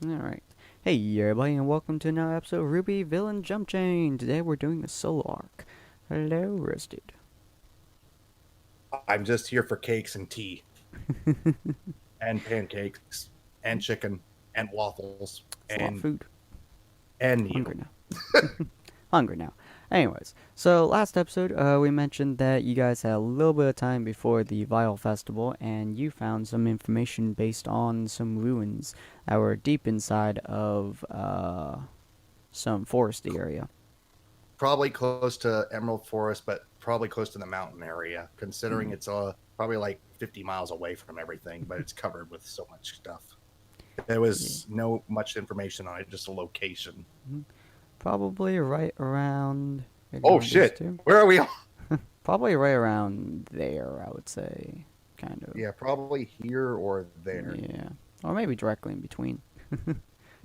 Alright. Hey everybody, and welcome to another episode of RWBY Villain Jumpchain. Today we're doing a solo arc. Hello, Roasted. I'm just here for cakes and tea. And pancakes. And chicken. And waffles. It's a lot of food. And hungry now. Hungry now. Anyways, so last episode we mentioned that you guys had a little bit of time before the Vile Festival, and you found some information based on some ruins that were deep inside of some foresty area. Probably close to Emerald Forest, but probably close to the mountain area, considering it's probably like 50 miles away from everything, but it's covered with so much stuff. There was no much information on it, just a location. Probably right around... Oh, shit. Where are we? Probably right around there, I would say. Kind of. Yeah, probably here or there. Yeah. Or maybe directly in between. Yeah,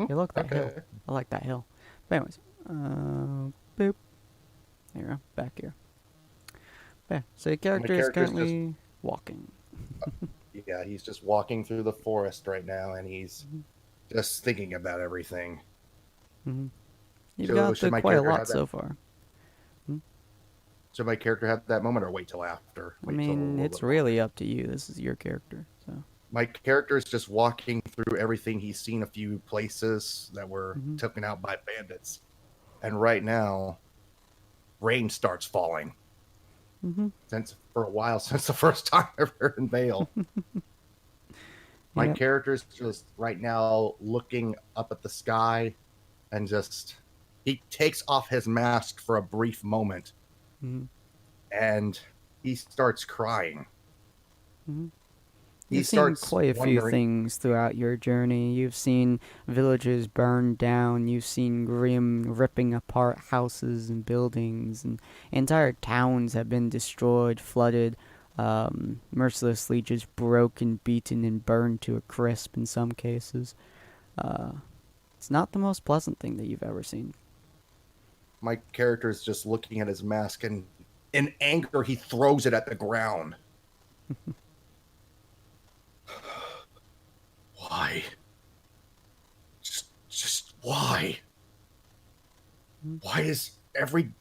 look, that hill. I like that hill. But anyways. Boop. There you go. Back here. Yeah. So your character is currently walking. Yeah, he's just walking through the forest right now, and he's just thinking about everything. You've got through quite a lot so far. Should my character have that moment or wait till after? I mean, it's really up to you. This is your character. So my character is just walking through everything. He's seen a few places that were taken out by bandits. And right now, rain starts falling. For a while, since the first time ever in Vale. My character's just right now looking up at the sky and just... He takes off his mask for a brief moment. And he starts crying. You've seen quite a few things throughout your journey. You've seen villages burned down. You've seen Grim ripping apart houses and buildings. And entire towns have been destroyed, flooded, mercilessly just broken, beaten, and burned to a crisp in some cases. It's not the most pleasant thing that you've ever seen. My character is just looking at his mask, and in anger, he throws it at the ground. Why? Just why? Why is every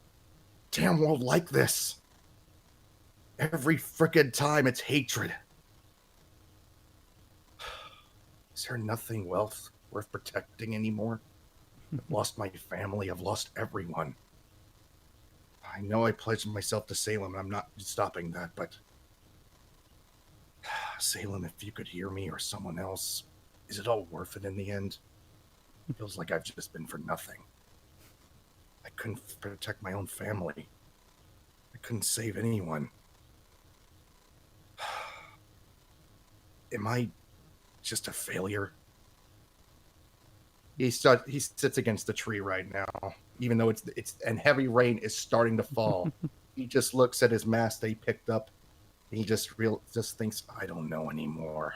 damn world like this? Every frickin' time it's hatred. Is there nothing worth protecting anymore? I've lost my family. I've lost everyone. I know I pledged myself to Salem, and I'm not stopping that, but... Salem, if you could hear me or someone else, is it all worth it in the end? It feels like I've just been for nothing. I couldn't protect my own family. I couldn't save anyone. Am I just a failure? He sits against the tree right now, even though it's and heavy rain is starting to fall. He just looks at his mask that he picked up, and he just thinks, I don't know anymore.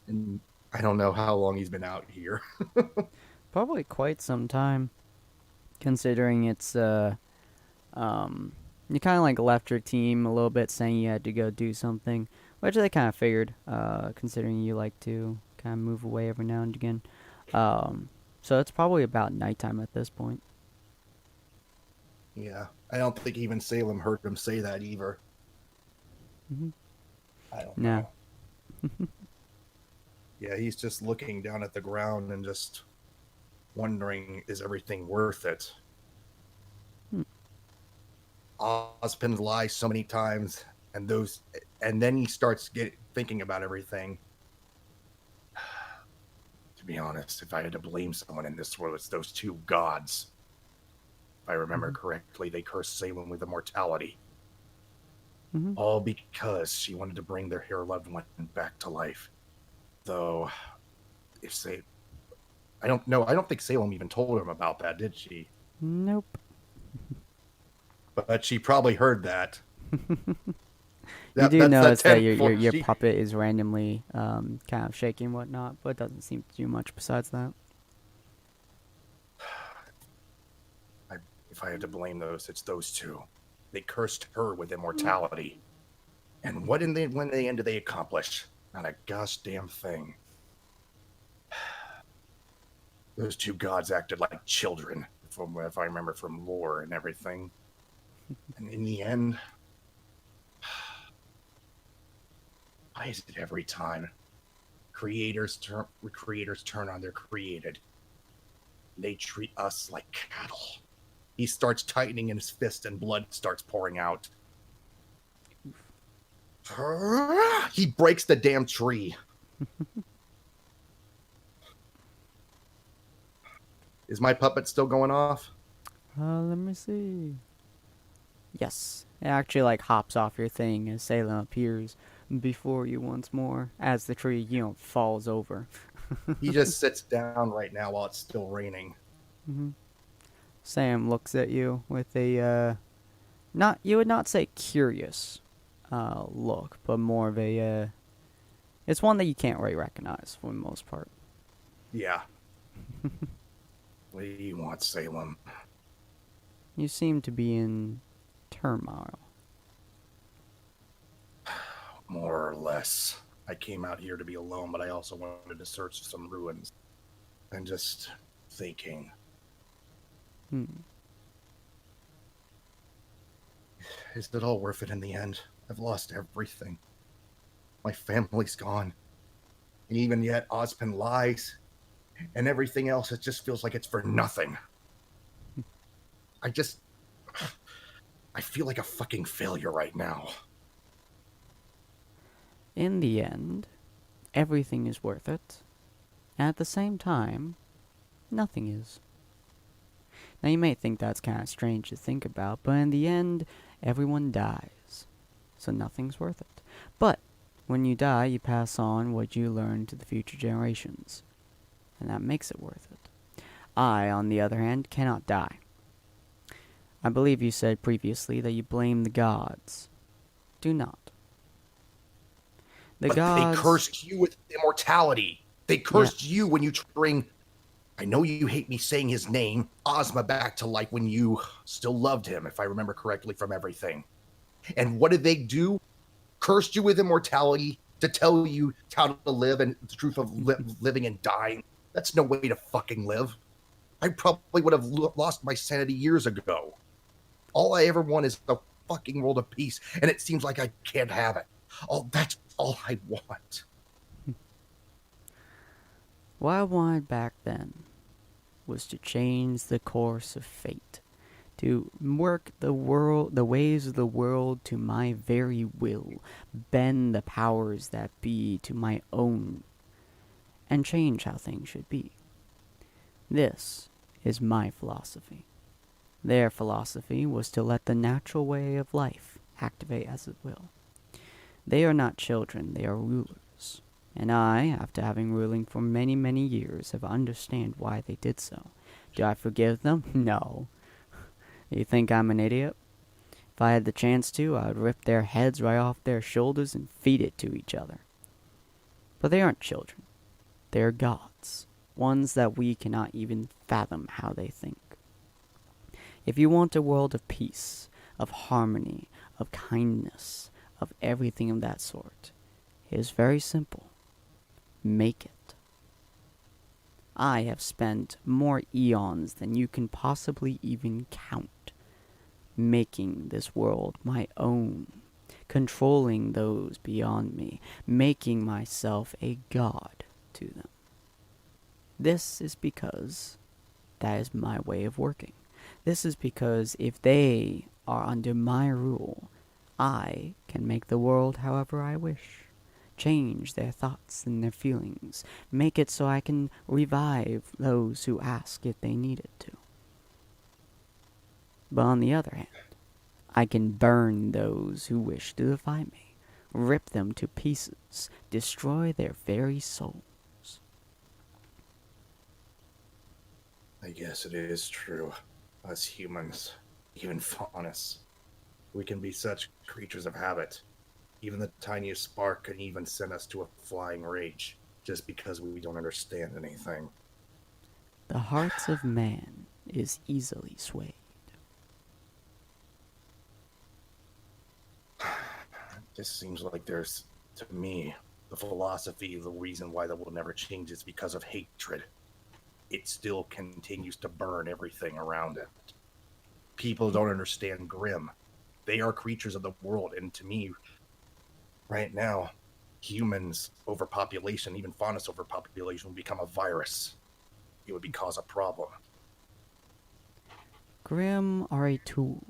And I don't know how long he's been out here. Probably quite some time, considering it's you kind of like left your team a little bit, saying you had to go do something, which they kind of figured, considering you like to kind of move away every now and again. So it's probably about nighttime at this point. Yeah, I don't think even Salem heard him say that either. I don't know. Yeah, he's just looking down at the ground and just wondering, is everything worth it? Ozpin lies so many times, and then he starts thinking about everything. To be honest, if I had to blame someone in this world, it's those two gods. If I remember correctly, they cursed Salem with immortality. All because she wanted to bring her loved one back to life. Though, I don't know. I don't think Salem even told him about that, did she? Nope. But she probably heard that. You do notice that your puppet is randomly kind of shaking and whatnot, but it doesn't seem to do much besides that. If I had to blame it's those two. They cursed her with immortality. And when the end do they accomplish? Not a gosh damn thing. Those two gods acted like children, if I remember from lore and everything. And in the end, why is it every time creators turn on their created? They treat us like cattle. He starts tightening in his fist and blood starts pouring out. He breaks the damn tree. Is my puppet still going off? Let me see. Yes. It actually like hops off your thing as Salem appears before you once more as the tree, falls over. He just sits down right now while it's still raining. Mm-hmm. Sam looks at you with a you would not say curious look, but more of a it's one that you can't really recognize for the most part. Yeah. What do you want, Salem? You seem to be in turmoil. More or less. I came out here to be alone, but I also wanted to search some ruins. And just thinking. Is it all worth it in the end? I've lost everything. My family's gone. And even yet, Ozpin lies. And everything else, it just feels like it's for nothing. I feel like a fucking failure right now. In the end, everything is worth it. And at the same time, nothing is. Now you may think that's kind of strange to think about, but in the end, everyone dies. So nothing's worth it. But when you die, you pass on what you learned to the future generations. And that makes it worth it. I, on the other hand, cannot die. I believe you said previously that you blame the gods. Do not. But they cursed you with immortality. They cursed you when you bring, I know you hate me saying his name, Ozma back to life when you still loved him, if I remember correctly from everything. And what did they do? Cursed you with immortality to tell you how to live and the truth of living and dying. That's no way to fucking live. I probably would have lost my sanity years ago. All I ever want is a fucking world of peace, and it seems like I can't have it. Oh, that's all I want. What I wanted back then was to change the course of fate, to work the ways of the world to my very will, bend the powers that be to my own, and change how things should be. This is my philosophy. Their philosophy was to let the natural way of life activate as it will. They are not children, they are rulers. And I, after having ruling for many, many years, have understand why they did so. Do I forgive them? No. You think I'm an idiot? If I had the chance to, I would rip their heads right off their shoulders and feed it to each other. But they aren't children. They are gods. Ones that we cannot even fathom how they think. If you want a world of peace, of harmony, of kindness, of everything of that sort, it is very simple. Make it. I have spent more eons than you can possibly even count, making this world my own, controlling those beyond me, making myself a god to them. This is because that is my way of working. This is because if they are under my rule, I can make the world however I wish. Change their thoughts and their feelings. Make it so I can revive those who ask if they need it to. But on the other hand, I can burn those who wish to defy me. Rip them to pieces. Destroy their very souls. I guess it is true. Us humans, even faunus, we can be such creatures of habit. Even the tiniest spark can even send us to a flying rage, just because we don't understand anything. The heart of man is easily swayed. Just seems like there's, to me, the philosophy, the reason why the world never changes because of hatred. It still continues to burn everything around it. People don't understand Grimm. They are creatures of the world, and to me, right now, humans overpopulation, even faunus overpopulation, will become a virus. It would cause a problem. Grimm are a tool.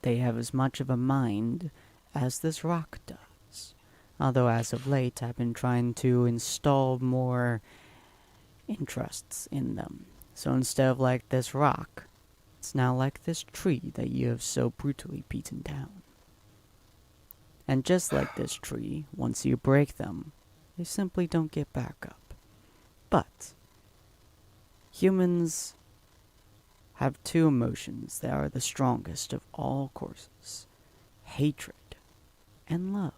They have as much of a mind as this rock does. Although as of late I've been trying to install more interests in them. So instead of like this rock, it's now like this tree that you have so brutally beaten down. And just like this tree, once you break them, they simply don't get back up. But humans have two emotions that are the strongest of all courses: hatred and love.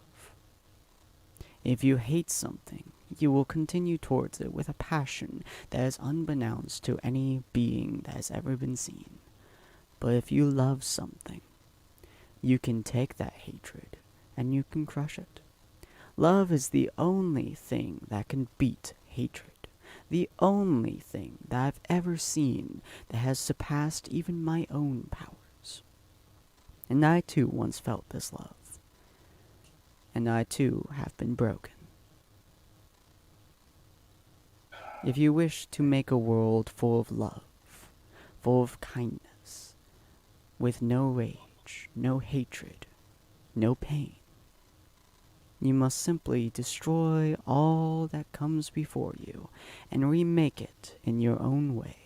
If you hate something, you will continue towards it with a passion that is unbeknownst to any being that has ever been seen. But if you love something, you can take that hatred and you can crush it. Love is the only thing that can beat hatred. The only thing that I've ever seen that has surpassed even my own powers. And I too once felt this love. And I too have been broken. If you wish to make a world full of love, full of kindness, with no rage, no hatred, no pain, you must simply destroy all that comes before you and remake it in your own way.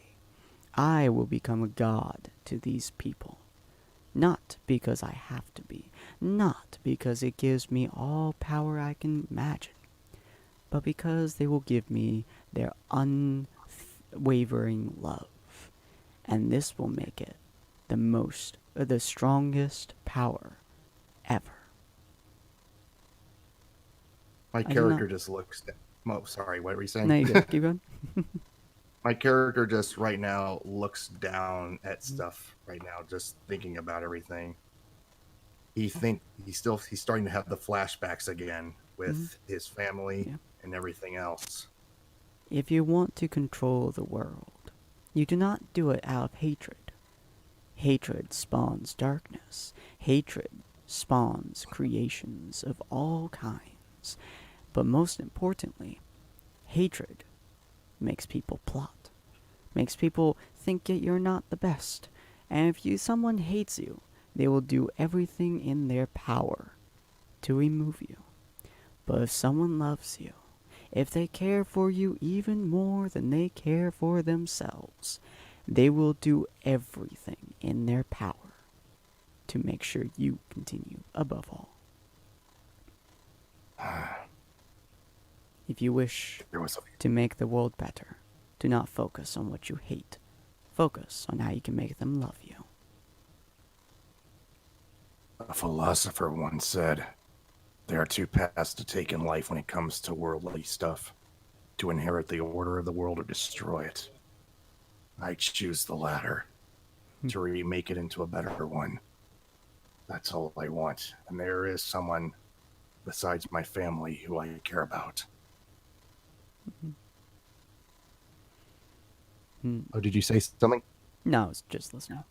I will become a god to these people. Not because I have to be, not because it gives me all power I can imagine, but because they will give me their unwavering love. And this will make it the strongest power ever. My character just looks. Oh, sorry, what were you saying? No, you good. Keep going. My character just right now looks down at stuff right now, just thinking about everything. He's starting to have the flashbacks again with his family and everything else. If you want to control the world, you do not do it out of hatred. Hatred spawns darkness. Hatred spawns creations of all kinds. But most importantly, hatred makes people plot. Makes people think that you're not the best. And if someone hates you, they will do everything in their power to remove you. But if someone loves you, if they care for you even more than they care for themselves, they will do everything in their power to make sure you continue above all. If you wish to make the world better, do not focus on what you hate. Focus on how you can make them love you. A philosopher once said, there are two paths to take in life when it comes to worldly stuff: to inherit the order of the world or destroy it. I choose the latter, to remake it into a better one. That's all I want. And there is someone besides my family who I care about. Oh, did you say something? No, I was just listening.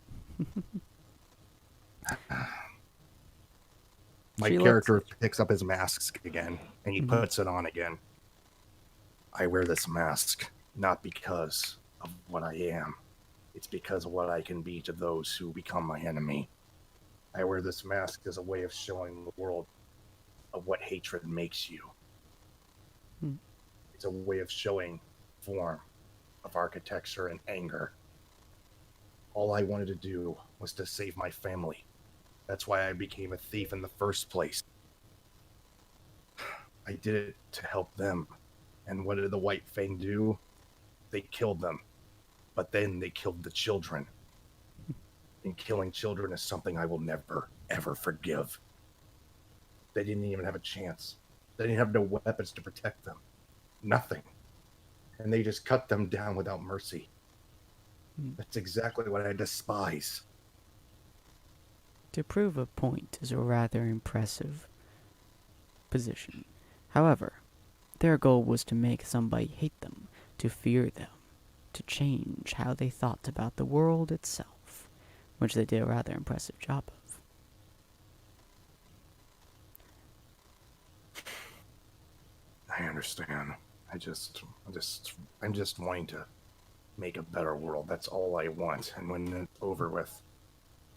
My character picks up his mask again, and he puts it on again. I wear this mask not because of what I am. It's because of what I can be to those who become my enemy. I wear this mask as a way of showing the world of what hatred makes you. It's a way of showing form of architecture and anger. All I wanted to do was to save my family. That's why I became a thief in the first place. I did it to help them. And what did the White Fang do? They killed them. But then they killed the children. And killing children is something I will never, ever forgive. They didn't even have a chance. They didn't have no weapons to protect them. Nothing. And they just cut them down without mercy. That's exactly what I despise. To prove a point is rather impressive. position. However, their goal was to make somebody hate them, to fear them, to change how they thought about the world itself, which they did a rather impressive job of. I understand. I'm just wanting to make a better world. That's all I want. And when it's over with,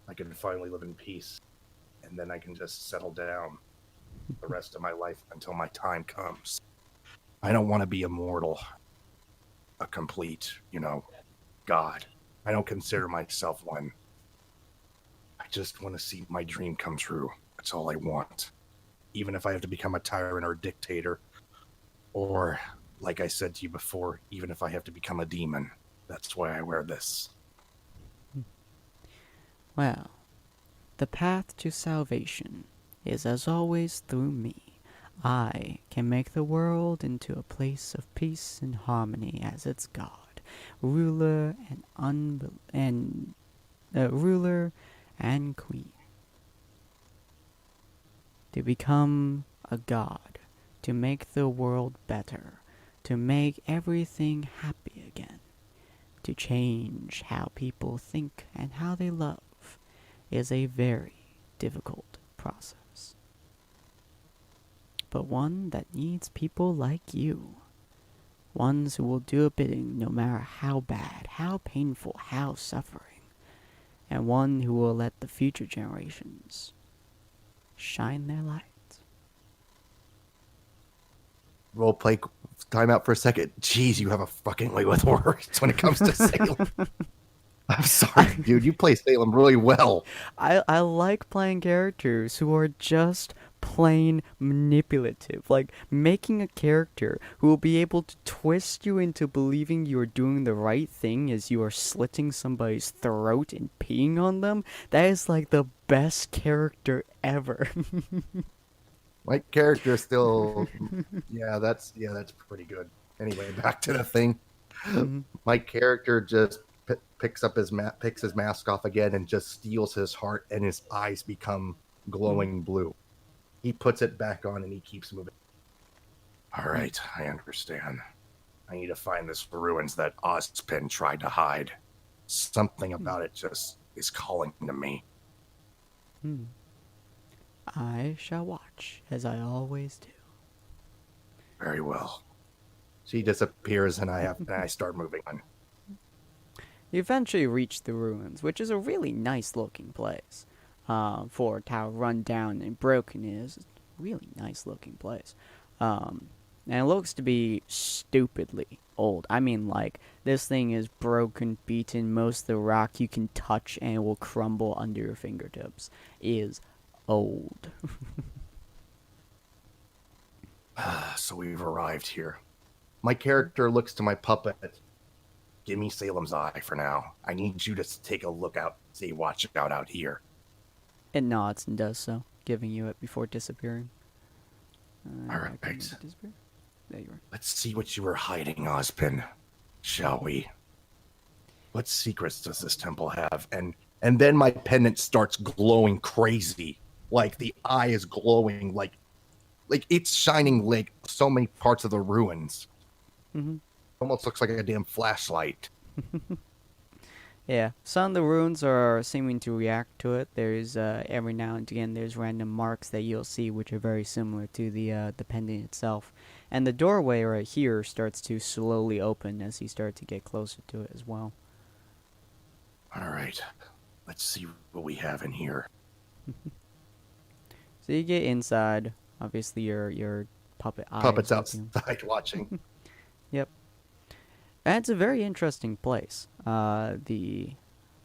I can finally live in peace. And then I can just settle down the rest of my life until my time comes. I don't want to be immortal, a complete, god. I don't consider myself one. I just want to see my dream come true. That's all I want. Even if I have to become a tyrant or a dictator, or, like I said to you before, even if I have to become a demon. That's why I wear this. Well, the path to salvation is as always through me. I can make the world into a place of peace and harmony as its God, ruler ruler and queen. To become a god, to make the world better, to make everything happy again, to change how people think and how they love is a very difficult process. But one that needs people like you. Ones who will do a bidding no matter how bad, how painful, how suffering. And one who will let the future generations shine their light. Role play time out for a second. Jeez, you have a fucking way with words when it comes to Salem. I'm sorry, dude. You play Salem really well. I like playing characters who are just plain manipulative. Like, making a character who will be able to twist you into believing you are doing the right thing as you are slitting somebody's throat and peeing on them. That is like the best character ever. My character is still, that's pretty good. Anyway, back to the thing. Mm-hmm. My character just picks his mask off again and just steals his heart, and his eyes become glowing blue. He puts it back on and he keeps moving. All right, I understand. I need to find this ruins that Ozpin tried to hide. Something about it just is calling to me. I shall watch, as I always do. Very well. She disappears, and I start moving on. You eventually reach the ruins, which is a really nice-looking place. For how run down and broken it is. It's a really nice-looking place. And it looks to be stupidly old. I mean, like, this thing is broken, beaten. Most of the rock you can touch and it will crumble under your fingertips. It is old. So we've arrived here. My character looks to my puppet. Give me Salem's eye for now. I need you to take a look out, watch out here. It nods and does so, giving you it before disappearing. All right. There you are. Let's see what you were hiding, Ozpin. Shall we? What secrets does this temple have? And then my pendant starts glowing crazy. Like the eye is glowing, like it's shining like so many parts of the ruins. Mm-hmm. Almost looks like a damn flashlight. Yeah, some of the runes are seeming to react to it. There's every now and again there's random marks that you'll see which are very similar to the pendant itself. And the doorway right here starts to slowly open as you start to get closer to it as well. All right, let's see what we have in here. So you get inside. Obviously, your puppet's outside watching. Yep. And it's a very interesting place. The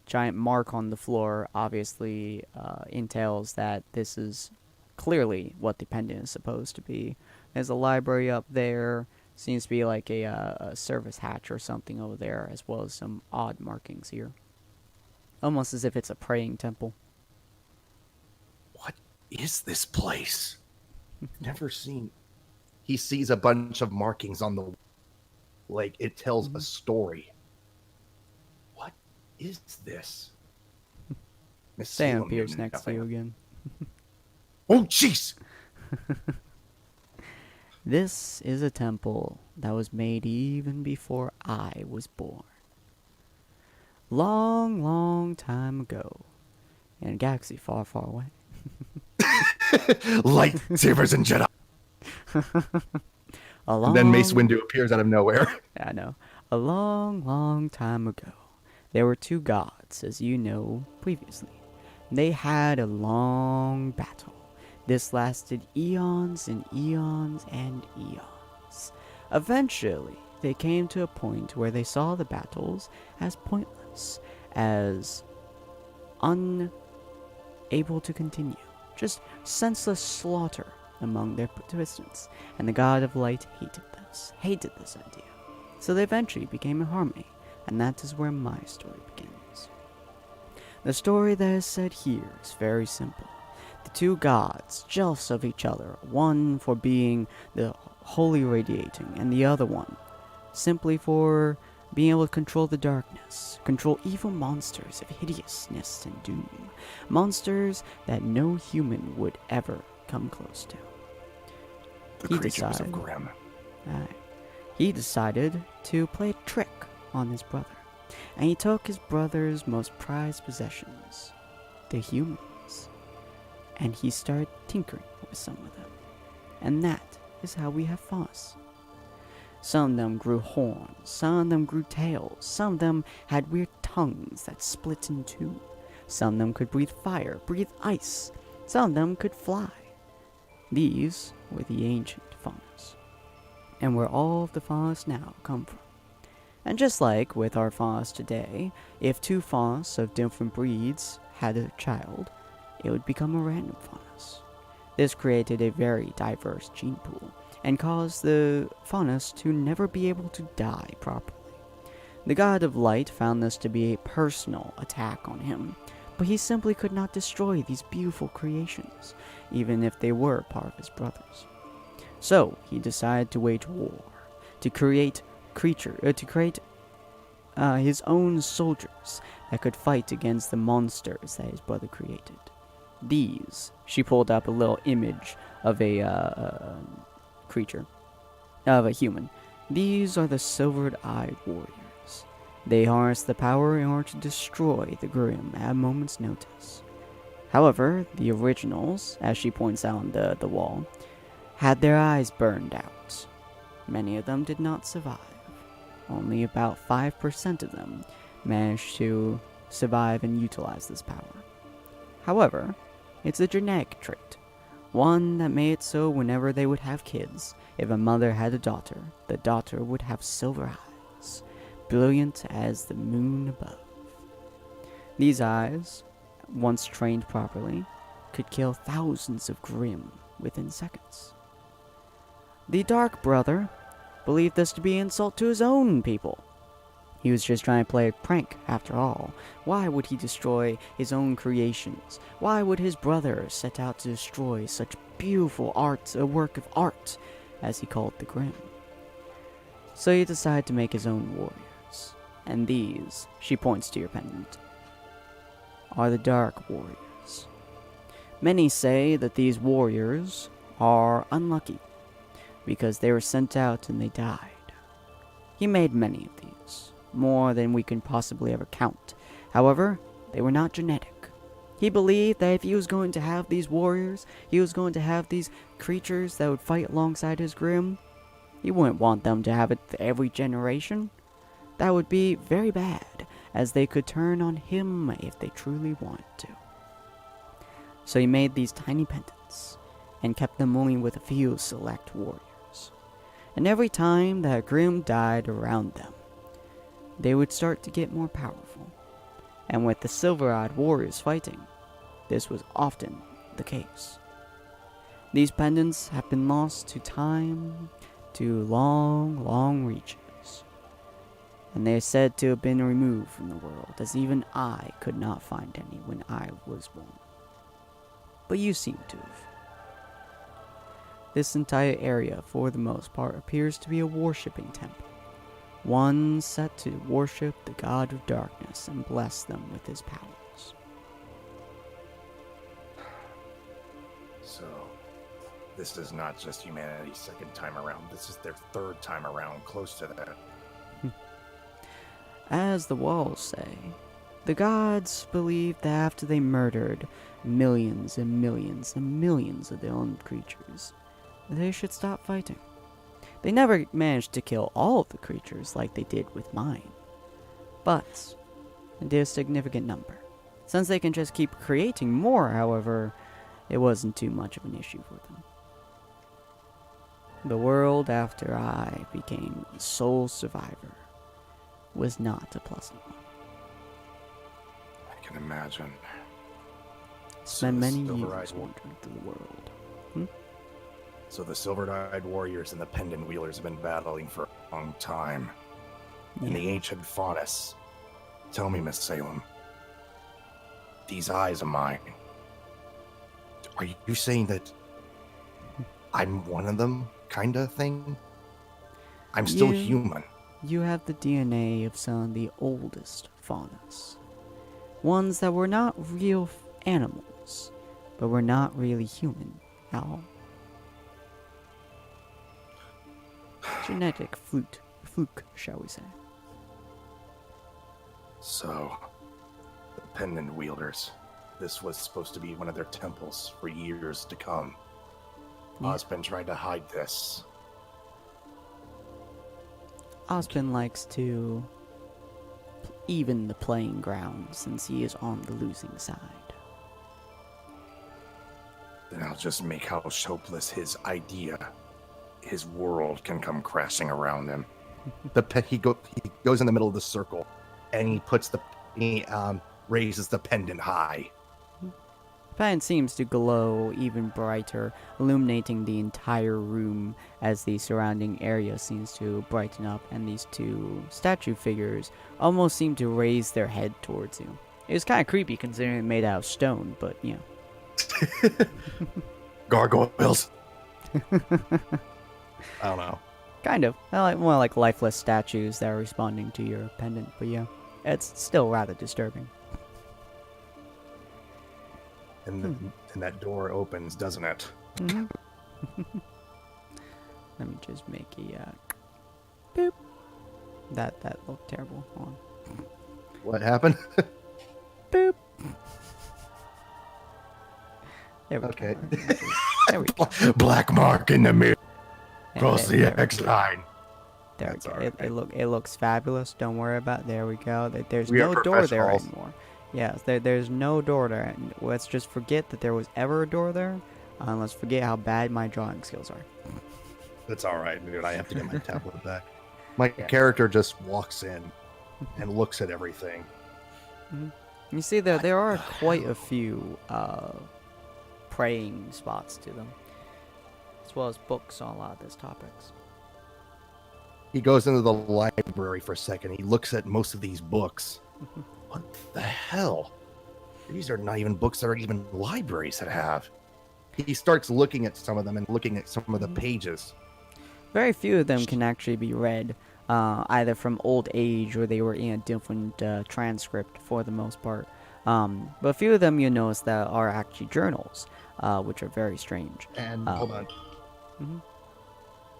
giant mark on the floor obviously entails that this is clearly what the pendant is supposed to be. There's a library up there. Seems to be like a service hatch or something over there, as well as some odd markings here. Almost as if it's a praying temple. What is this place? Never seen. He sees a bunch of markings on the. Like it tells a story. What is this? Sam appears next to you again. Oh, jeez! This is a temple that was made even before I was born. Long, long time ago, in a galaxy far, far away. Lightsabers and Jedi. And then Mace Windu appears out of nowhere. I know. A long, long time ago, there were two gods, as you know previously. They had a long battle. This lasted eons and eons and eons. Eventually, they came to a point where they saw the battles as pointless, as unable to continue. Just senseless slaughter among their participants, and the God of Light hated this idea. So they eventually became in harmony, and that is where my story begins. The story that is said here is very simple. The two gods, jealous of each other, one for being the holy radiating, and the other one simply for being able to control the darkness, control evil monsters of hideousness and doom, monsters that no human would ever come close to. The creatures of Grimm. He decided to play a trick on his brother, and he took his brother's most prized possessions, the humans, and he started tinkering with some of them. And that is how we have Foss. Some of them grew horns, some of them grew tails, some of them had weird tongues that split in two. Some of them could breathe fire, breathe ice, some of them could fly. These were the ancient Faunus, and where all of the Faunus now come from. And just like with our Faunus today, if two Faunus of different breeds had a child, it would become a random Faunus. This created a very diverse gene pool, and caused the Faunus to never be able to die properly. The God of Light found this to be a personal attack on him, but he simply could not destroy these beautiful creations, even if they were part of his brothers. So he decided to wage war, to create his own soldiers that could fight against the monsters that his brother created. These, she pulled up a little image of a creature, of a human. These are the silvered-eyed warriors. They harness the power in order to destroy the Grimm at a moment's notice. However, the originals, as she points out on the wall, had their eyes burned out. Many of them did not survive. Only about 5% of them managed to survive and utilize this power. However, it's a genetic trait, one that made it so whenever they would have kids, if a mother had a daughter, the daughter would have silver eyes, brilliant as the moon above. These eyes, once trained properly, could kill thousands of Grimm within seconds. The Dark Brother believed this to be an insult to his own people. He was just trying to play a prank, after all. Why would he destroy his own creations? Why would his brother set out to destroy such beautiful art, a work of art, as he called the Grimm? So he decided to make his own warriors. And these, she points to your pendant, are the Dark Warriors. Many say that these warriors are unlucky, because they were sent out and they died. He made many of these, more than we can possibly ever count. However, they were not genetic. He believed that if he was going to have these warriors, he was going to have these creatures that would fight alongside his Grimm, he wouldn't want them to have it every generation. That would be very bad, as they could turn on him if they truly wanted to. So he made these tiny pendants, and kept them only with a few select warriors. And every time that a Grimm died around them, they would start to get more powerful. And with the silver-eyed warriors fighting, this was often the case. These pendants have been lost to time, to long, long reaches. And they are said to have been removed from the world, as even I could not find any when I was born. But you seem to have. This entire area, for the most part, appears to be a worshipping temple. One set to worship the God of Darkness and bless them with his powers. So, This is not just humanity's second time around. This is their third time around, close to that. As the walls say, the gods believed that after they murdered millions and millions and millions of their own creatures, they should stop fighting. They never managed to kill all of the creatures like they did with mine, but they did a significant number. Since they can just keep creating more, however, it wasn't too much of an issue for them. The world after I became the sole survivor was not a pleasant one. I can imagine. Spent many years wandering through the world. So the silver-eyed warriors and the pendant wheelers have been battling for a long time. And the ancient faunus. Tell me, Miss Salem. These eyes of mine. Are you saying that I'm one of them, kind of thing? I'm still human. You have the DNA of some of the oldest faunus. Ones that were not real animals, but were not really human at all. Genetic fluke, shall we say. So, the pendant wielders. This was supposed to be one of their temples for years to come. Osmond tried to hide this. Osmond likes to even the playing ground since he is on the losing side. Then I'll just make house hopeless his idea. His world can come crashing around him. He goes in the middle of the circle, and he raises the pendant high. The pendant seems to glow even brighter, illuminating the entire room as the surrounding area seems to brighten up, and these two statue figures almost seem to raise their head towards you. It was kind of creepy considering it made out of stone, but you know. Gargoyles. I don't know. Kind of. I like more like lifeless statues that are responding to your pendant, but yeah, it's still rather disturbing. And that door opens, doesn't it? Mm-hmm. Let me just make a boop. That looked terrible. Hold on. What happened? Boop. There we okay. go. There we go. Black mark in the mirror. Cross the X line. There That's we go. right. It looks fabulous. Don't worry about it. There we go. There's We no are door there professionals. anymore. Yes, there's no door there. Let's just forget that there was ever a door there. Let's forget how bad my drawing skills are. That's all right, dude. I have to get my tablet back. My character just walks in and looks at everything. Mm-hmm. You see, there are quite a few praying spots to them, as well as books on a lot of those topics. He goes into the library for a second. He looks at most of these books. What the hell? These are not even books that are even libraries that have. He starts looking at some of them and looking at some of the pages. Very few of them can actually be read, either from old age or they were in a different transcript for the most part. But a few of them you notice that are actually journals, which are very strange. And hold on.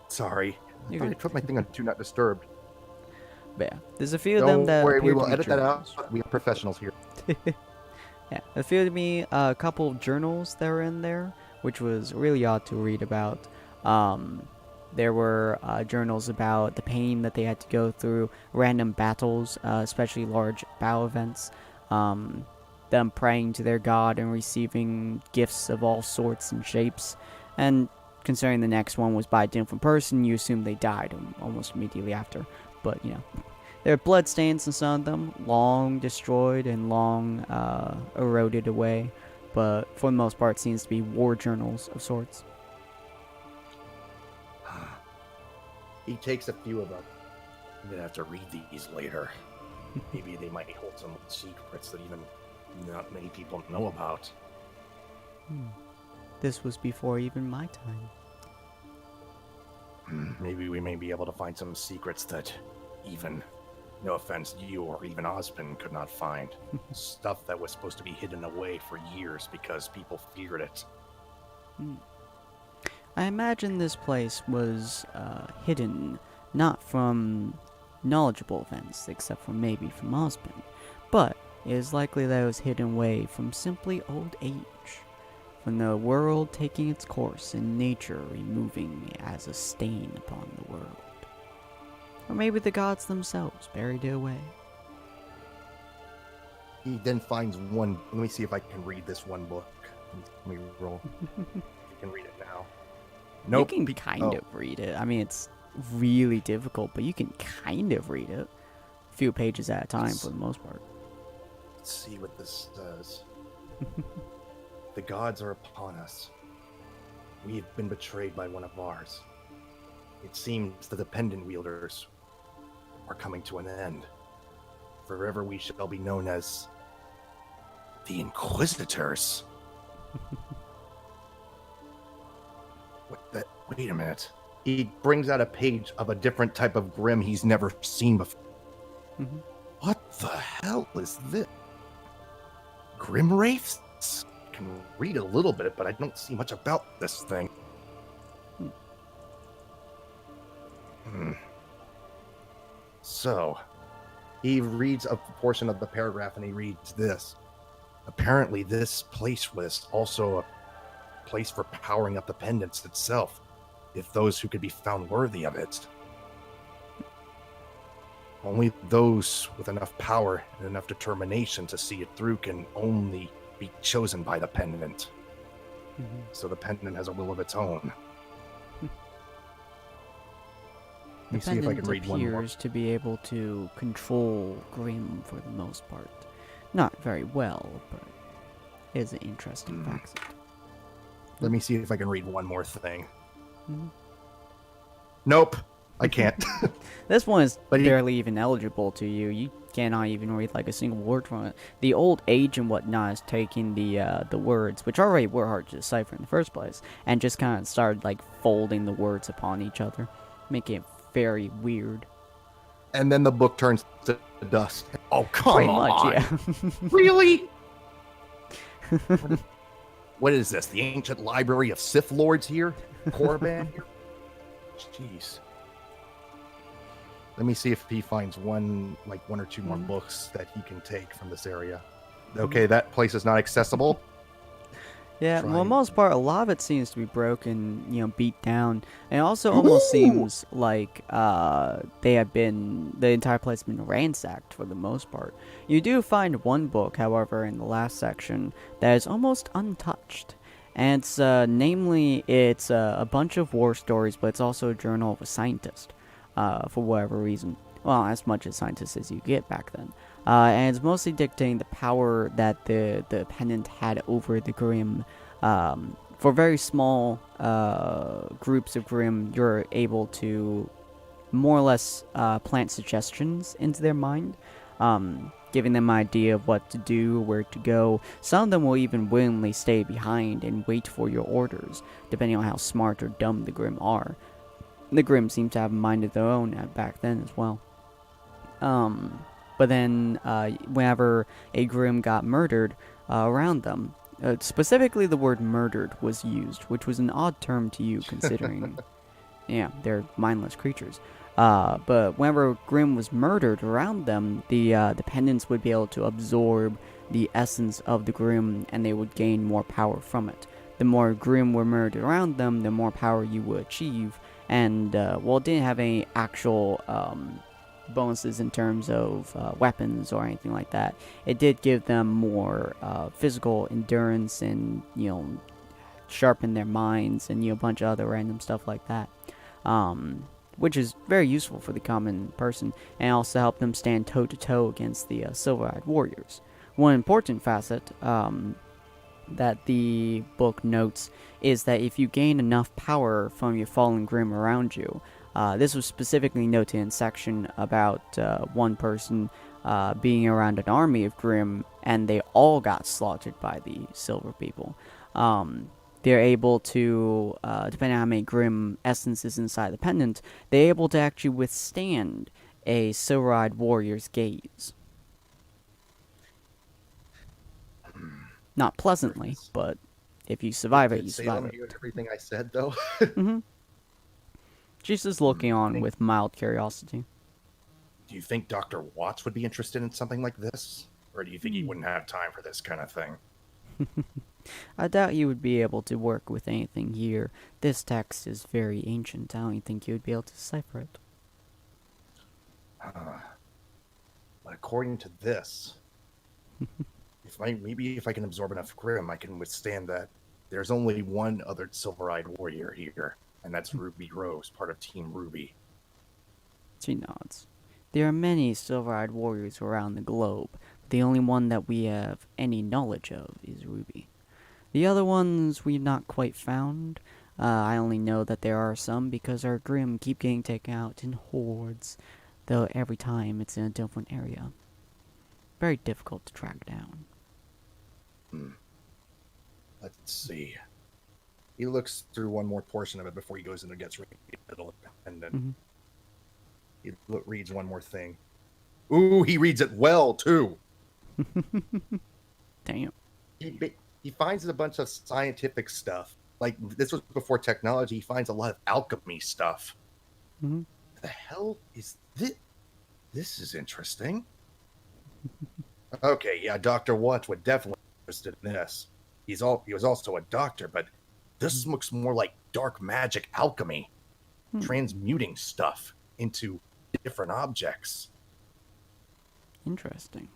Sorry. I thought I put my thing on Do Not Disturb. But yeah, there's a few of them that Don't worry, we appear will to be edit that journals. out. We are professionals here. Yeah, there appear to be a couple of journals that are in there, which was really odd to read about. There were journals about the pain that they had to go through, random battles, especially large battle events, them praying to their god and receiving gifts of all sorts and shapes. And considering the next one was by a different person, you assume they died almost immediately after. But, you know, there are bloodstains in some of them, long destroyed and long eroded away. But for the most part, it seems to be war journals of sorts. He takes a few of them. I'm going to have to read these later. Maybe they might hold some secrets that even not many people know about. This was before even my time. Maybe we may be able to find some secrets that even, no offense, you or even Osmond could not find. Stuff that was supposed to be hidden away for years because people feared it. I imagine this place was hidden not from knowledgeable events, except for maybe from Osmond, but it is likely that it was hidden away from simply old age, from the world taking its course and nature removing as a stain upon the world. Or maybe the gods themselves buried it away. He then finds one. Let me see if I can read this one book. Let me roll. You can read it now. Nope. You can kind of read it. I mean, it's really difficult, but you can kind of read it. A few pages at a time for the most part. Let's see what this says. The gods are upon us. We have been betrayed by one of ours. It seems that the pendant wielders are coming to an end. Forever we shall be known as the Inquisitors. Wait a minute. He brings out a page of a different type of Grim he's never seen before. Mm-hmm. What the hell is this? Grim Wraiths? I can read a little bit, but I don't see much about this thing. So, he reads a portion of the paragraph and he reads this. Apparently, this place was also a place for powering up the pendants itself, if those who could be found worthy of it. Only those with enough power and enough determination to see it through can only be chosen by the pendant. Mm-hmm. So the pendant has a will of its own. Let me see if I can read one more. Appears to be able to control Grim for the most part. Not very well, but it is an interesting facet. Let me see if I can read one more thing. Mm-hmm. Nope, I can't. This one is barely even eligible to you. You cannot even read like a single word from it. The old age and whatnot is taking the words, which already were hard to decipher in the first place, and just kind of started like folding the words upon each other, making it very weird. And then the book turns to dust. Oh, come Pretty on. much, yeah. Really? What is this? The ancient library of Sith Lords here? Korriban here? Jeez. Let me see if he finds one or two more books that he can take from this area. Okay, that place is not accessible. Yeah, for the most part, a lot of it seems to be broken, beat down. And it also almost seems like the entire place has been ransacked for the most part. You do find one book, however, in the last section that is almost untouched. And it's, it's a bunch of war stories, but it's also a journal of a scientist, for whatever reason. Well, as much as scientists as you get back then. And it's mostly dictating the power that the pendant had over the Grim. For very small groups of Grim, you're able to more or less plant suggestions into their mind, giving them an idea of what to do, where to go. Some of them will even willingly stay behind and wait for your orders, depending on how smart or dumb the Grim are. The Grim seem to have a mind of their own back then as well. But then, whenever a Grim got murdered around them, specifically the word murdered was used, which was an odd term to you considering, yeah, they're mindless creatures. But whenever Grim was murdered around them, the pendants would be able to absorb the essence of the Grim, and they would gain more power from it. The more Grim were murdered around them, the more power you would achieve. And, while it didn't have any actual bonuses in terms of weapons or anything like that, it did give them more physical endurance and, sharpen their minds and, a bunch of other random stuff like that. Which is very useful for the common person, and also help them stand toe-to-toe against the Silver-Eyed Warriors. One important facet that the book notes is that if you gain enough power from your fallen Grim around you, this was specifically noted in section about one person being around an army of Grim, and they all got slaughtered by the Silver people. They're able to, depending on how many Grim essences inside the pendant, they're able to actually withstand a Silver-Eyed Warrior's gaze. Not pleasantly, but If you survive it, Did you survive Salem it. hear everything I said, though? Hmm. She's just looking on with mild curiosity. Do you think Dr. Watts would be interested in something like this? Or do you think he wouldn't have time for this kind of thing? I doubt you would be able to work with anything here. This text is very ancient. I don't think you would be able to decipher it. But according to this, maybe if I can absorb enough Grim, I can withstand that. There's only one other silver-eyed warrior here, and that's Ruby Rose, part of Team RWBY. She nods. There are many silver-eyed warriors around the globe, but the only one that we have any knowledge of is Ruby. The other ones we've not quite found. I only know that there are some because our Grim keep getting taken out in hordes, though every time it's in a different area. Very difficult to track down. Let's see. He looks through one more portion of it before he goes in and gets ready to middle, and then he reads one more thing. Ooh, he reads it well, too. Damn. He finds a bunch of scientific stuff. Like, this was before technology. He finds a lot of alchemy stuff. Mm-hmm. The hell is this? This is interesting. Okay, yeah, Dr. Watts would definitely be interested in this. He was also a doctor, but this looks more like dark magic alchemy. Transmuting stuff into different objects. Interesting.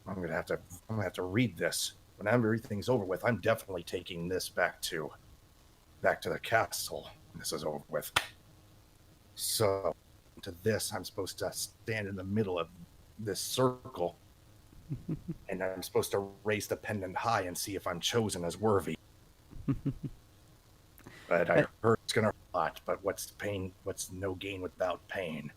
I'm gonna have to read this. When everything's over with, I'm definitely taking this back to the castle when this is over with. So, to this, I'm supposed to stand in the middle of this circle, and I'm supposed to raise the pendant high and see if I'm chosen as worthy. But I heard it's gonna hurt a lot. But what's the pain? What's no gain without pain?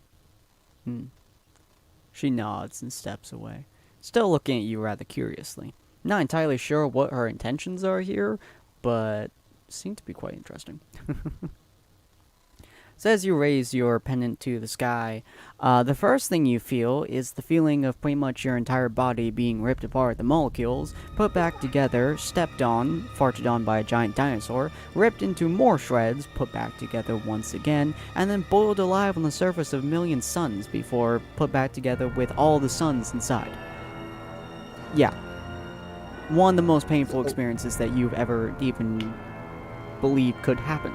She nods and steps away, still looking at you rather curiously. Not entirely sure what her intentions are here, but seem to be quite interesting. So as you raise your pendant to the sky, the first thing you feel is the feeling of pretty much your entire body being ripped apart, the molecules, put back together, stepped on, farted on by a giant dinosaur, ripped into more shreds, put back together once again, and then boiled alive on the surface of a million suns before put back together with all the suns inside. Yeah. One of the most painful experiences that you've ever even believed could happen.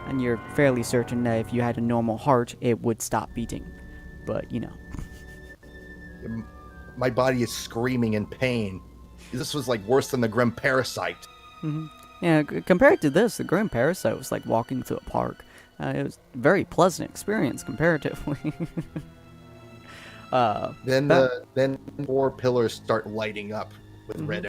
And you're fairly certain that if you had a normal heart, it would stop beating. But, you know. My body is screaming in pain. This was like worse than the Grim Parasite. Mm-hmm. Yeah, compared to this, the Grim Parasite was like walking through a park. It was a very pleasant experience comparatively. Then 4 pillars start lighting up with red.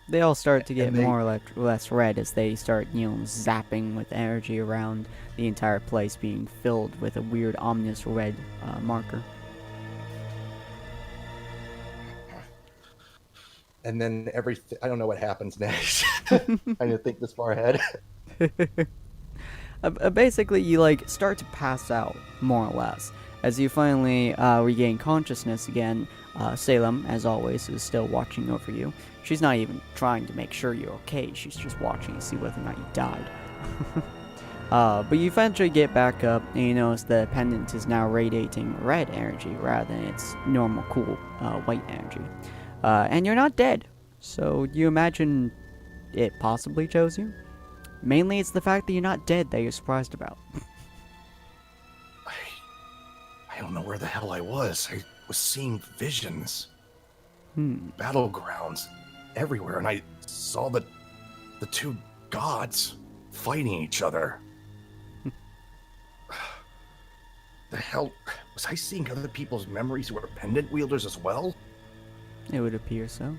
They all start to get more or less red as they start, zapping with energy around the entire place being filled with a weird ominous red marker. And then I don't know what happens next. I didn't think this far ahead. Basically, you start to pass out, more or less. As you finally regain consciousness again, Salem, as always, is still watching over you. She's not even trying to make sure you're okay. She's just watching to see whether or not you died. But you eventually get back up, and you notice the pendant is now radiating red energy rather than its normal cool white energy. And you're not dead. So you imagine it possibly chose you? Mainly it's the fact that you're not dead that you're surprised about. I don't know where the hell I was. I was seeing visions. Battlegrounds everywhere, and I saw the 2 gods fighting each other. The hell? Was I seeing other people's memories who were pendant wielders as well? It would appear so.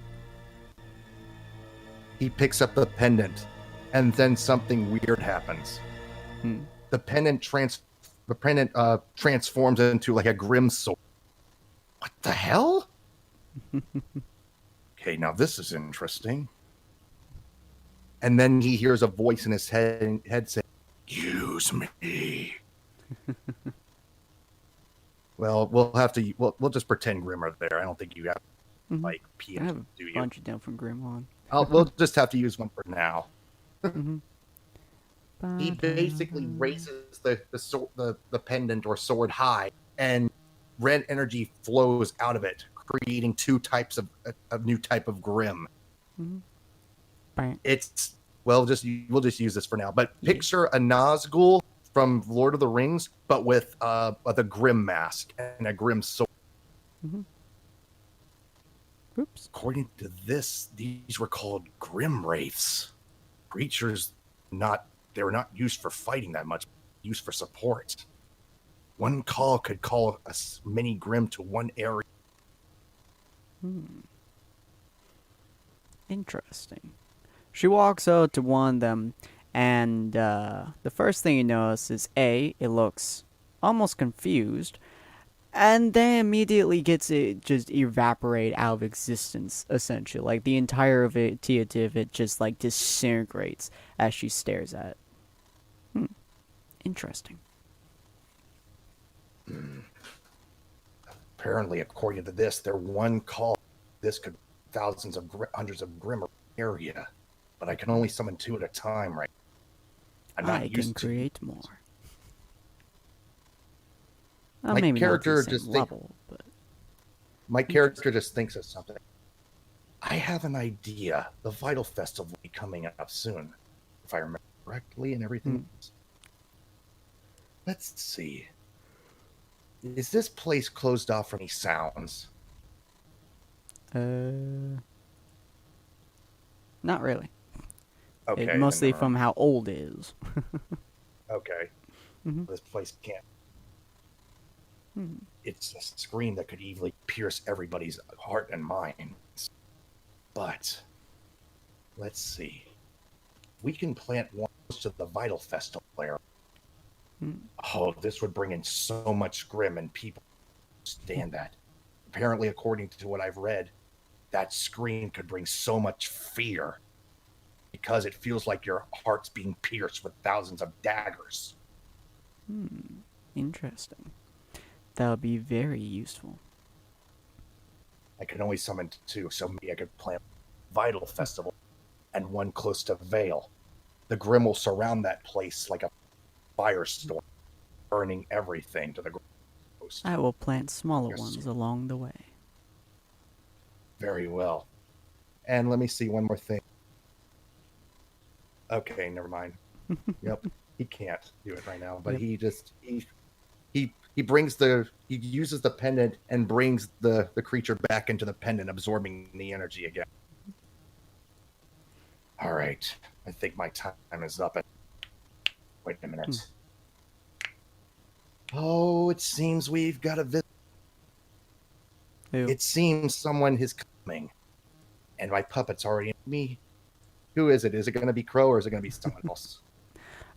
He picks up the pendant, and then something weird happens. The pendant transforms into like a grim sword. What the hell? Okay, now this is interesting. And then he hears a voice in his head saying, "Use me." Well, we'll just pretend Grim are there. I don't think you have. Mm-hmm. like I PMs have a do you. bunch of different Grimlock. We'll just have to use one for now. Mm-hmm. He basically raises the pendant or sword high, and red energy flows out of it, creating two types of a new type of Grim. Mm-hmm. It's we'll just use this for now. But Yeah. picture a Nazgul from Lord of the Rings, but with the Grim mask and a Grim sword. Mm-hmm. Oops. According to this, these were called Grim Wraiths. Creatures they were not used for fighting that much, used for support. One call could call a mini Grim to one area. Interesting. She walks out to one of them, and the first thing you notice is A, it looks almost confused, and then immediately gets it just evaporate out of existence, essentially. Like the entire of it, it just like disintegrates as she stares at it. Interesting. Apparently, according to this, their one call, this could thousands of hundreds of Grim area, but I can only summon two at a time, right? I'm not I used can to create more. my Maybe not to the character same just think level, but my character just thinks of something. I have an idea. The Vital Festival will be coming up soon, if I remember correctly, and everything. Let's see. Is this place closed off from any sounds? not really. Okay, Mostly then from how old it is. okay. Mm-hmm. This place can't. It's a scream that could easily pierce everybody's heart and mind. But let's see. We can plant one close to the Vital Festival area. Oh, this would bring in so much Grim, and people stand that. Apparently, according to what I've read, that scream could bring so much fear because it feels like your heart's being pierced with thousands of daggers. Interesting. That would be very useful. I can only summon two, so maybe I could plant Vital Festival and one close to Vale. The Grim will surround that place like a firestorm, burning everything to the ground. I will plant smaller ones along the way. Very well. And let me see one more thing. Okay, never mind. Yep, he can't do it right now, but he uses the pendant and brings the creature back into the pendant, absorbing the energy again. All right, I think my time is up. Wait a minute. Oh, it seems we've got a visit. It seems someone is coming, and my puppet's already in me. Who is it? Is it going to be Crow or is it going to be someone else?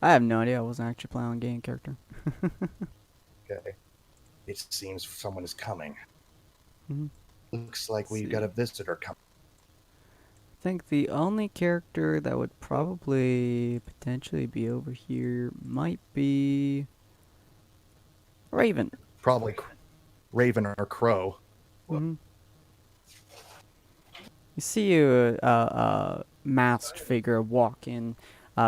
I have no idea. I wasn't actually playing on game character. Okay. It seems someone is coming. Mm-hmm. Looks like we've got a visitor coming. I think the only character that would probably potentially be over here might be Raven. Probably Raven or Crow. Mm-hmm. You see a masked figure walk in.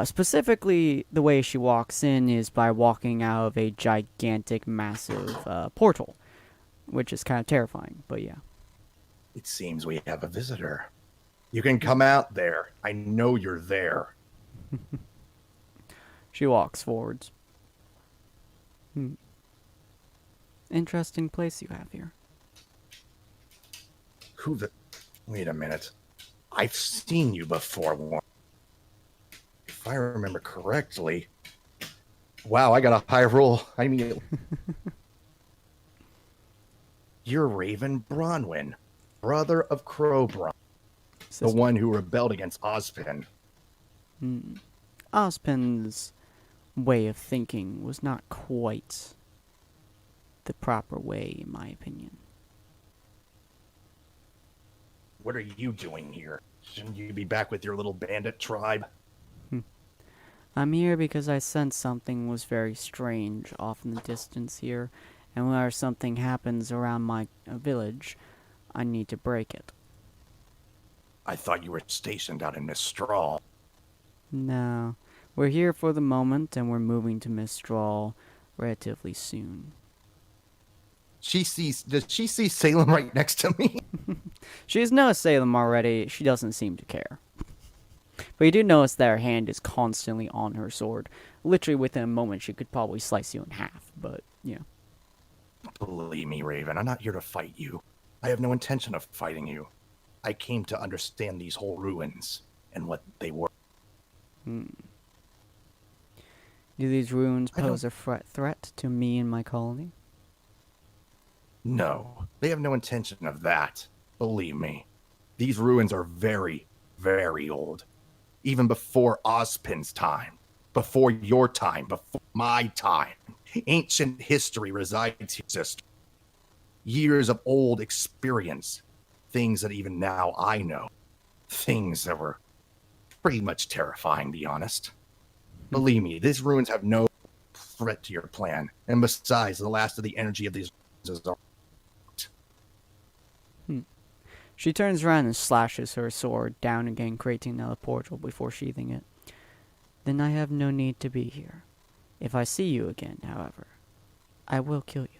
Specifically, the way she walks in is by walking out of a gigantic, massive portal, which is kind of terrifying, but yeah. It seems we have a visitor. You can come out there. I know you're there. She walks forwards. Interesting place you have here. Wait a minute. I've seen you before. If I remember correctly. Wow, I got a high roll. I mean, you're Raven Bronwyn, brother of Crowbron, the one who rebelled against Ozpin. Ozpin's way of thinking was not quite the proper way, in my opinion. What are you doing here? Shouldn't you be back with your little bandit tribe? I'm here because I sensed something was very strange off in the distance here, and whenever something happens around my village, I need to break it. I thought you were stationed out in Mistral. No. We're here for the moment, and we're moving to Mistral relatively soon. Does she see Salem right next to me? She's noticed Salem already. She doesn't seem to care. But you do notice that her hand is constantly on her sword. Literally within a moment, she could probably slice you in half, but, yeah. Believe me, Raven, I'm not here to fight you. I have no intention of fighting you. I came to understand these whole ruins and what they were. Do these ruins pose a threat to me and my colony? No, they have no intention of that. Believe me. These ruins are very, very old. Even before Ozpin's time. Before your time. Before my time. Ancient history resides here, sister. Years of old experience. Things that even now I know. Things that were pretty much terrifying, to be honest. Believe me, these ruins have no threat to your plan. And besides, the last of the energy of these ruins is She turns around and slashes her sword down again, creating another portal before sheathing it. Then I have no need to be here. If I see you again, however, I will kill you.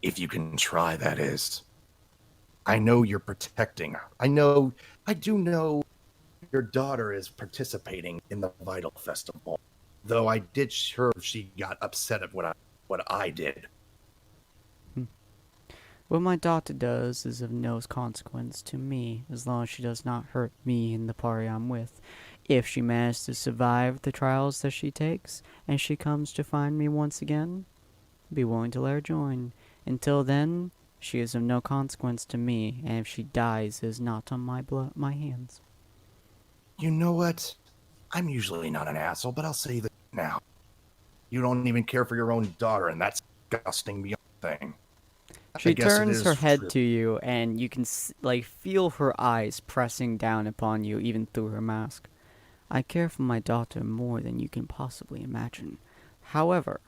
If you can try, that is. I know you're protecting her. I do know your daughter is participating in the Vital Festival. Though I did sure she got upset at what I did. What my daughter does is of no consequence to me, as long as she does not hurt me and the party I'm with. If she manages to survive the trials that she takes, and she comes to find me once again, I'll be willing to let her join. Until then, she is of no consequence to me, and if she dies, it is not on my hands. You know what? I'm usually not an asshole, but I'll say this now. You don't even care for your own daughter, and that's disgusting beyond thing. She turns her head to you, and you can feel her eyes pressing down upon you, even through her mask. I care for my daughter more than you can possibly imagine. However,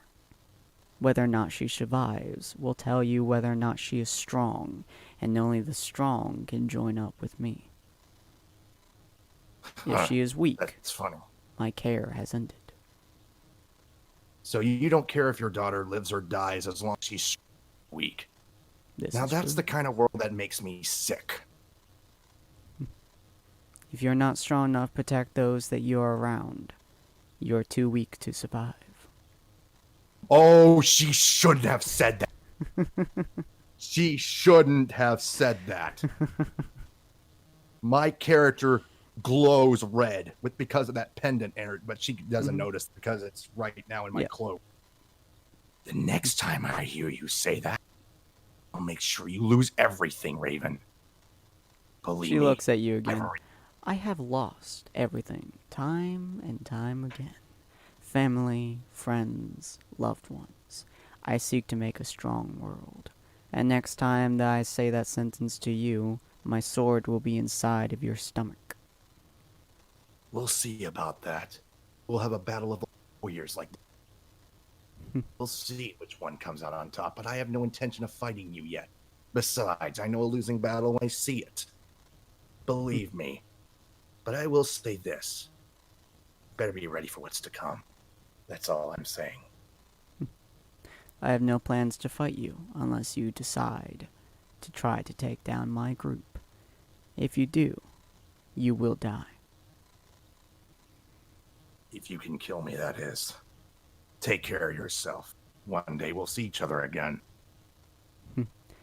whether or not she survives will tell you whether or not she is strong, and only the strong can join up with me. If she is weak, that's funny. My care has ended. So you don't care if your daughter lives or dies as long as she's weak. Now that's the kind of world that makes me sick. If you're not strong enough to protect those that you're around, you're too weak to survive. Oh, she shouldn't have said that. She shouldn't have said that. My character glows red because of that pendant, but she doesn't notice because it's right now in my cloak. The next time I hear you say that, I'll make sure you lose everything, Raven. Believe me. She looks at you again. I have lost everything, time and time again. Family, friends, loved ones. I seek to make a strong world. And next time that I say that sentence to you, my sword will be inside of your stomach. We'll see about that. We'll have a battle of warriors like we'll see which one comes out on top, but I have no intention of fighting you yet. Besides, I know a losing battle when I see it. Believe me. But I will say this. Better be ready for what's to come. That's all I'm saying. I have no plans to fight you unless you decide to try to take down my group. If you do, you will die. If you can kill me, that is. Take care of yourself. One day we'll see each other again.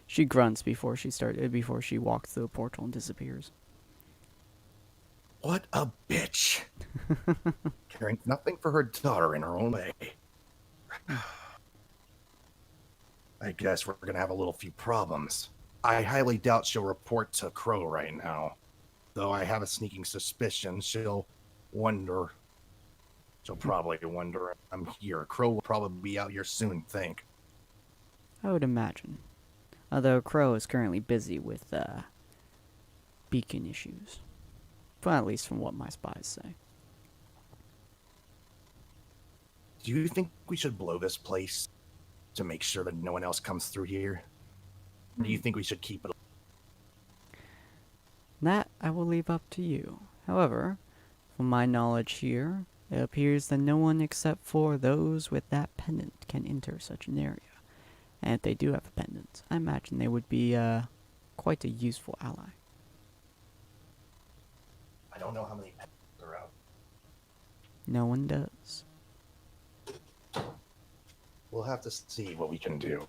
She grunts before she walks through the portal and disappears. What a bitch. Caring nothing for her daughter in her own way. I guess we're going to have a little few problems. I highly doubt she'll report to Crow right now. Though I have a sneaking suspicion she'll probably wonder I'm here. Crow will probably be out here soon, think. I would imagine. Although Crow is currently busy with beacon issues. Well, at least from what my spies say. Do you think we should blow this place to make sure that no one else comes through here? Or do you think we should keep it? That I will leave up to you. However, from my knowledge here, it appears that no one except for those with that pendant can enter such an area. And if they do have a pendant, I imagine they would be quite a useful ally. I don't know how many pendants are out. No one does. We'll have to see what we can do.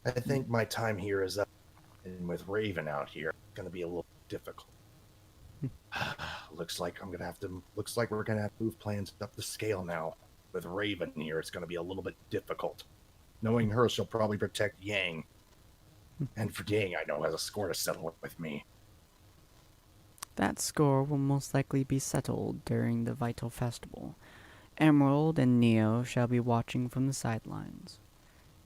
I think my time here is up, and with Raven out here, it's going to be a little difficult. Looks like we're gonna have to move plans up the scale now. With Raven here, it's gonna be a little bit difficult. Knowing her, she'll probably protect Yang. And for Yang, I know, has a score to settle with me. That score will most likely be settled during the Vital Festival. Emerald and Neo shall be watching from the sidelines.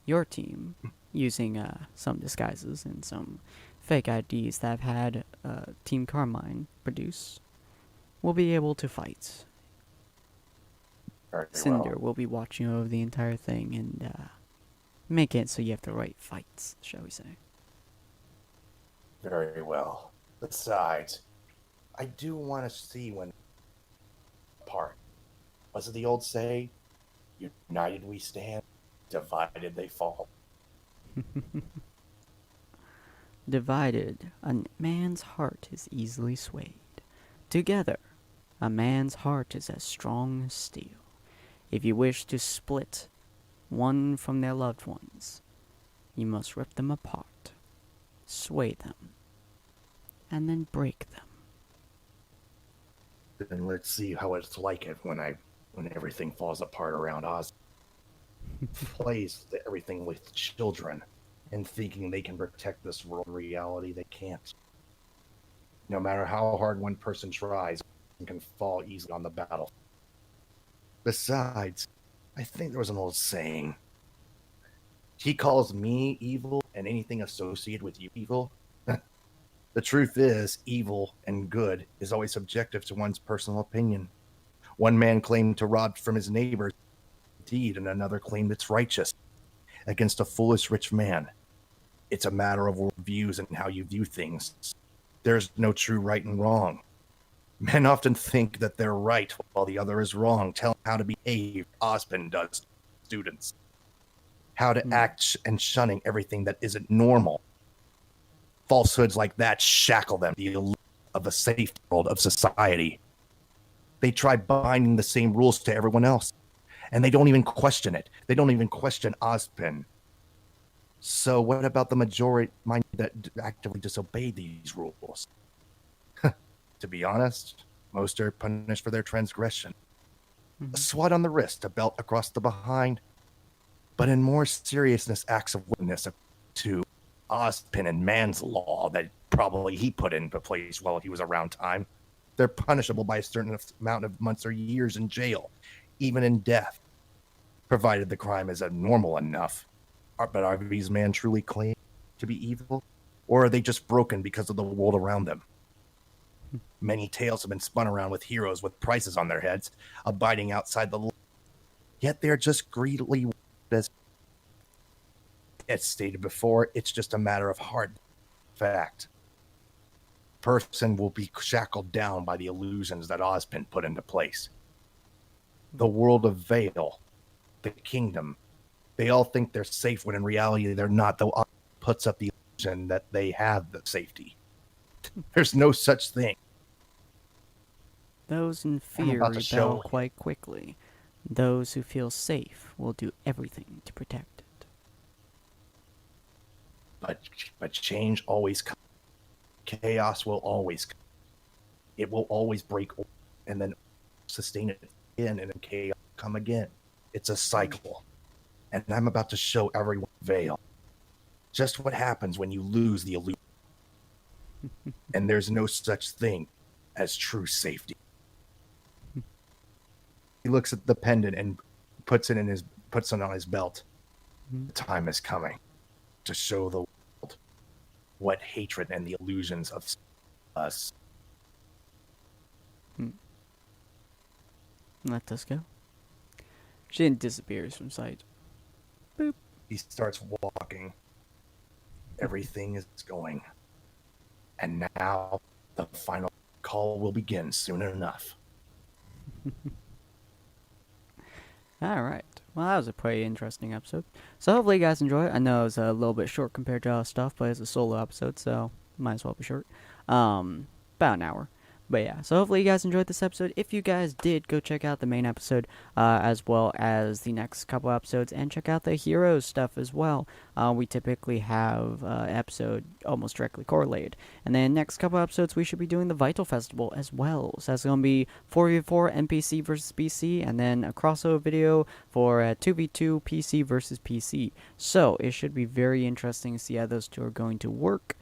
Your team, using some disguises and some fake IDs that have had Team Carmine produce, will be able to fight. Cinder will be watching over the entire thing and make it so you have the right fights, shall we say. Very well. Besides, I do want to see when apart. Was it the old say, united we stand, divided they fall? Divided, a man's heart is easily swayed. Together, a man's heart is as strong as steel. If you wish to split one from their loved ones, you must rip them apart, sway them, and then break them. Then let's see how it's like it when everything falls apart around Oz. Plays everything with children and thinking they can protect this world. In reality, they can't. No matter how hard one person tries, it can fall easily on the battle. Besides, I think there was an old saying. He calls me evil and anything associated with you evil. The truth is, evil and good is always subjective to one's personal opinion. One man claimed to rob from his neighbor's deed, and another claimed it's righteous against a foolish rich man. It's a matter of worldviews and how you view things. There's no true right and wrong. Men often think that they're right while the other is wrong. Tell them how to behave. Osmond does to students. How to act and shunning everything that isn't normal. Falsehoods like that shackle them, the illusion of a safe world of society. They try binding the same rules to everyone else, and they don't even question it. They don't even question Ozpin. So what about the majority that actively disobey these rules? To be honest, most are punished for their transgression. A swat on the wrist, a belt across the behind. But in more seriousness, acts of witness to Ozpin and man's law that probably he put into place while he was around time, they're punishable by a certain amount of months or years in jail, even in death, provided the crime is abnormal enough. But are these men truly claimed to be evil? Or are they just broken because of the world around them? Many tales have been spun around with heroes with prices on their heads, abiding outside the law. Yet they're just greedily as it's stated before, it's just a matter of hard fact. Person will be shackled down by the illusions that Ozpin put into place. The world of Vale, the kingdom, they all think they're safe when in reality they're not, though Ozpin puts up the illusion that they have the safety. There's no such thing. Those in fear rebel quite quickly. Those who feel safe will do everything to protect it. But change always comes. Chaos will always come. It will always break and then sustain it again, and then chaos will come again. It's a cycle. And I'm about to show everyone Vale just what happens when you lose the illusion. And there's no such thing as true safety. He looks at the pendant and puts it on his belt. The time is coming to show the world what hatred and the illusions of us. Let us go. Jin disappears from sight. Boop. He starts walking. Everything is going. And now The final call will begin soon enough. All right. Well, that was a pretty interesting episode. So hopefully you guys enjoy it. I know it's a little bit short compared to other stuff, but it's a solo episode, so might as well be short. About an hour. But yeah, so hopefully you guys enjoyed this episode. If you guys did, go check out the main episode, as well as the next couple episodes, and check out the heroes stuff as well. We typically have episode almost directly correlated. And then next couple episodes, we should be doing the Vital Festival as well. So that's going to be 4v4 NPC versus PC, and then a crossover video for 2v2 PC versus PC. So it should be very interesting to see how those two are going to work.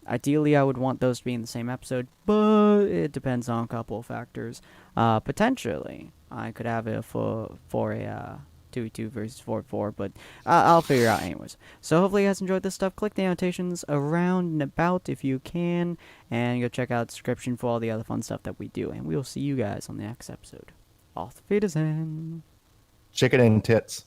Ideally, I would want those to be in the same episode, but it depends on a couple of factors. Potentially, I could have it for a 2v2 versus 4v4, but I'll figure it out anyways. So hopefully you guys enjoyed this stuff. Click the annotations around and about if you can, and go check out the description for all the other fun stuff that we do. And we will see you guys on the next episode. Auf Wiedersehen. Chicken and tits.